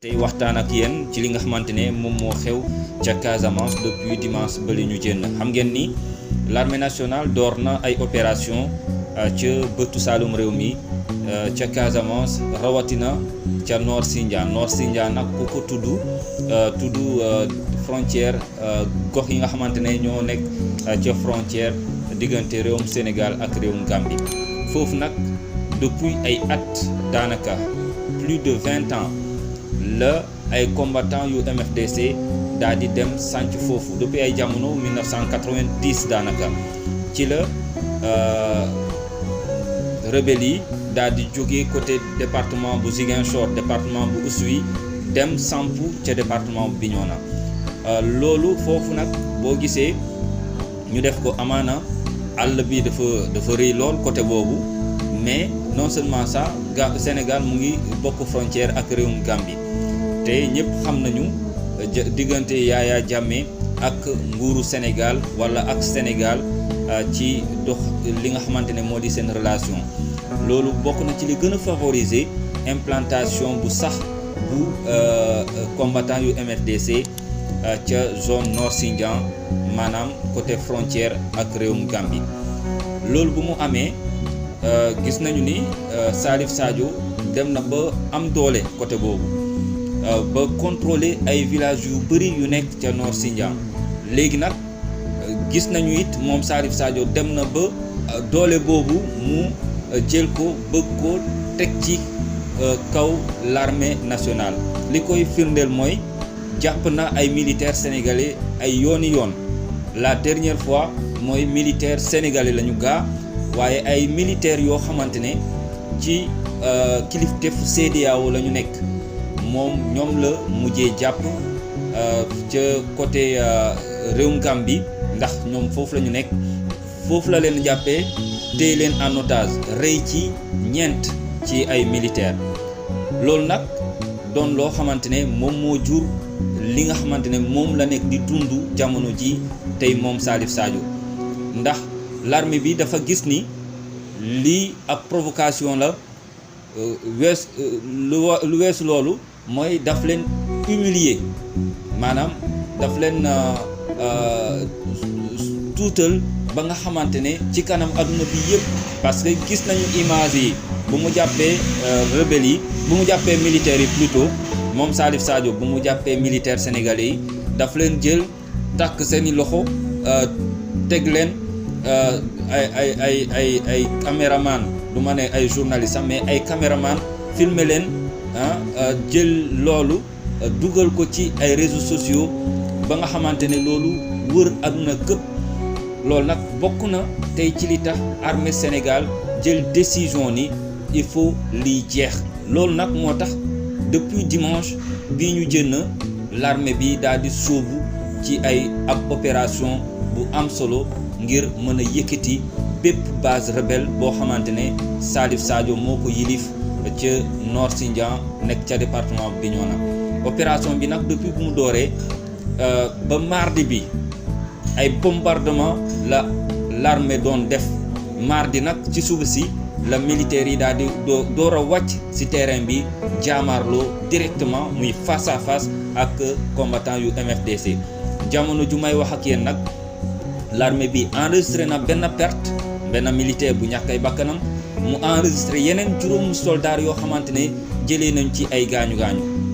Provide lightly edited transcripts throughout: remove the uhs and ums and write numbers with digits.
tey waxtaan ak yéen ci li nga xamante ne moom moo xew ca Casamance depuis dimanche ba li ñu jënn xam ngeen ni l'armée nationale door na ay opération ca bëtu Saalum réew mi ca Casamance rawatina ca Nord Sindian nag ku ko tudd frontière gox yi nga xamante ne ñoo nekk ca frontière diggante réewum Sénégal ak réewum Gambie foofu nag depuis ay at daanaka plus de 20 ans la ay combattants yu MFDC daal di dem sànc foofu depuis ay jamono 1990 daanaka ci la rebelle yi daal di jógee côté département bu Ziguinchor département bu Oussouye dem sampu ca département bu Bignona loolu foofu nag boo gisee ñu def ko amaana àll bi dafa rëy lool côté boobu mais non seulement ça Sénégal mu ngi bokk frontière ak réewum Gambie te ñëpp xam nañu diggante Yaya Jammeh ak nguuru Sénégal wala ak Sénégal ci dox li nga xamante ne moo di seen relation loolu bokk na ci li gën a favoriser implantation bu sax bu combattant yu MFDC ca zone Nord Sindian maanaam côté frontière ak réewum Gambie loolu bu mu amee gis nañu ni Salif Sadio dem na ba am doole côté boobu ba contrôler ay villages yu bëri yu nekk ca Nord Sindian léegi nag gis nañu it moom Salif Sadio dem na ba doole boobu mu jël ko bëgg ko teg ci kaw l'armée nationale li koy firndeel mooy jàpp na ay militaires sénégalais ay yooni yoon la dernière fois mooy militaire sénégalais lañu gaa waaye ay militaires yoo xamante ne ci kilifteefu CEDEAO la ñu nekk ñoom la mujjee jàpp ca côté réewum Gambie ndax ñoom foofu la ñu nekk foofu la leen jàppee téye leen en otage rey ci ñeent ci ay militaires loolu nag doon loo xamante ne moom moo jur li nga xamante ne moom la nekk di dund jamono ji tey moom Salif Sadio ndax l'armée bi dafa gis ni lii ab provocation la lu weesu loolu mooy daf leen humilier maanaam daf leen tuutal ba nga xamante ne ci kanam adduna bi yëpp parce que gis nañu image yi bu mu jàppee rebelles yi bu mu jàppee militaires yi plutôt moom Salif Sadio bu mu jàppee militaires sénégalais yi daf leen jël takk seeni loxo teg leen ay caméraman du ma ne ay journalistes mais ay caméraman filmer leen jël loolu dugal ko ci ay réseaux sociaux ba nga xamante ne loolu wër àdduna këpp loolu nag bokk na tey ci li tax armée Sénégal jël décision ni il faut liy jeex loolu nag moo tax depuis dimanche bii ñu jënn l'armée bi daal di sóobu ci ay ab opération bu am solo ngir mën a yëkkati bépp base rebelle boo xamante ne Salif Sadio moo ko yilif ca Nord Sindian nekk ca département bu Bignona opération bi nag depuis bu mu dooree ba mardi bi ay bombardement la l'armée doon def mardi nag ci suba si la militaires yi daal di door a wàcc ci terrain bi jaamaarloo directement muy face à face ak combattant yu MFDC jamono ju may wax ak yéen nag l'armée bi enregistré na benn militaire bu ñàkk ay bakkanam mu enregistré yeneen juróom soldats yoo xamante ne jëlee nañ ci ay gaañu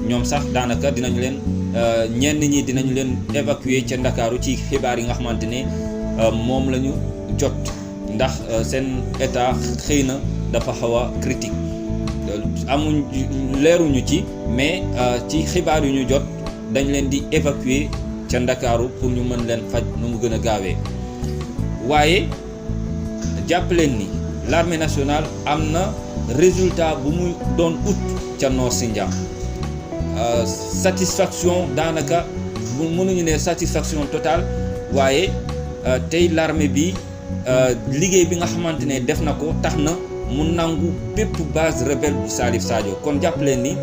ñoom sax daanaka dinañu leen ñenn ñi dinañu leen évacuer ca Ndakaaru ci xibaar yi nga xamante ne moom la ñu jot ndax seen état xëy na dafa xaw a critique amuñ leeruñu ci mais ci xibaar yu ñu jot dañ leen di évacuer ca Ndakaaru pour ñu mën leen faj nu mu gën a gaawee waaye jàpp leen ni l'armée nationale am na résultat bu muy doon ut ca Nord Sindian satisfaction daanaka mënuñu ne satisfaction totale waaye tey l'armée bi liggéey bi nga xamante ne def na ko tax na mu nangu bépp base rebelle bu Salif Sadio kon jàpp leen ni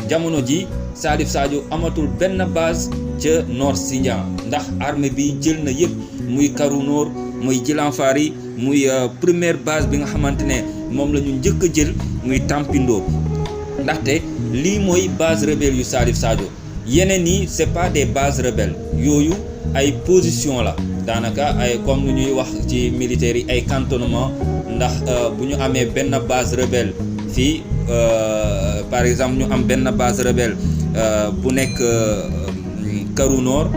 jamono ji Salif Sadio amatul benn base ca Nord Sindian ndax armée bi jël na yëpp muy Karou muy Djilanfari muy première base bi nga xamante ne moom la ñu njëkk a jël muy Tampindo ndaxte lii mooy base rebelle yu Salif Sadio yeneen yi c'est pas des bases rebelles yooyu ay position la daanaka ay comme lu ñuy wax ci militaires yi ay cantonnement ndax bu ñu amee benn base rebelle fii par exemple ñu am benn base rebelle bu nekk Karou Nord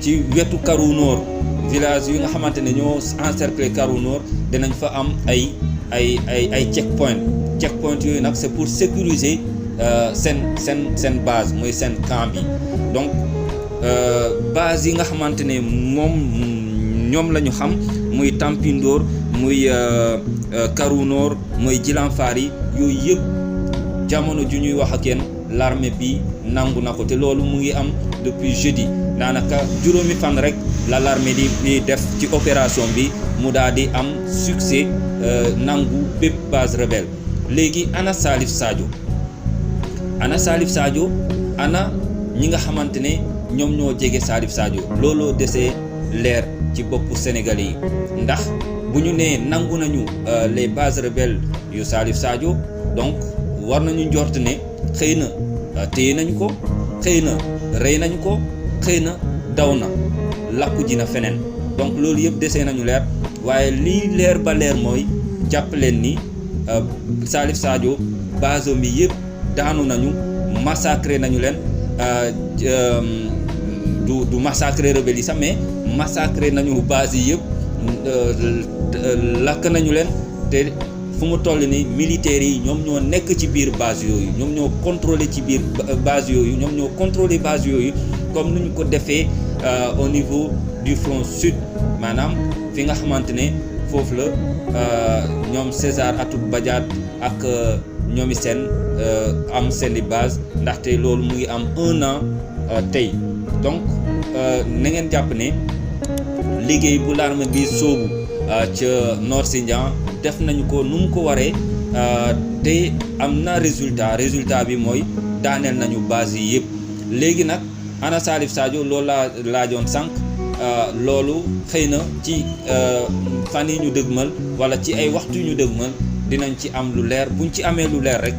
ci wetu Karou Nord village yi nga xamante ne ñoo encercler Karou Nord dinañ fa am ay checkpoint yooyu nag c'est pour sécuriser seen base mooy seen camp bi donc base yi nga xamante ne ñoom la ñu xam muy Tampindoor muy Karou Nord muy Djilanfari yooyu yëpp jamono ju ñuy wax ak yéen l'armée bi nangu na ko te loolu mu ngi am depuis jeudi daanaka juróomi fan rek la l'armée di def ci opération bi mu daal di am succès nangu bépp base rebelle léegi ana Salif Sadio ana ñi nga xamante ne ñoom ñoo jege Salif Sadio looloo desee leer ci boppu Sénégalais yi ndax bu ñu nee nangu nañu les bases rebelles yu Salif Sadio donc war nañu njort ne xëy na téye nañu ko xëy na rey nañu ko xëy na daw na làkku ji na feneen donc loolu yëpp desee nañu leer waaye lii leer ba leer mooy jàpp leen ni Salif Sadio base mi yëpp daanu nañu massacré nañu leen du massacré rebelle yi sax mais massacré nañu base yi yëpp lakk nañu leen te fu mu toll ni militaires yi ñoom ñoo nekk ci biir base yooyu ñoom ñoo contrôler ci biir base yooyu ñoom ñoo contrôler base yooyu comme ni ñu ko defee au niveau du front sud maanaam fi nga xamante ne foofu la ñoom César Atoute Badiate ak ñoomi seen am seeni base ndaxte loolu mu ngi am 1 an tey donc na ngeen jàpp ne liggéey bu l'armée bi soobu ca Nord Sindian def nañu ko nu mu ko waree te am na résultat bi mooy daaneel nañu base yi yëpp léegi nag ana Salif Sadio loolu laa laajoon sànq loolu xëy na ci fan yi ñu dëgmal wala ci ay waxtu ñu dëgmal dinañ ci am lu leer buñ ci amee lu leer rek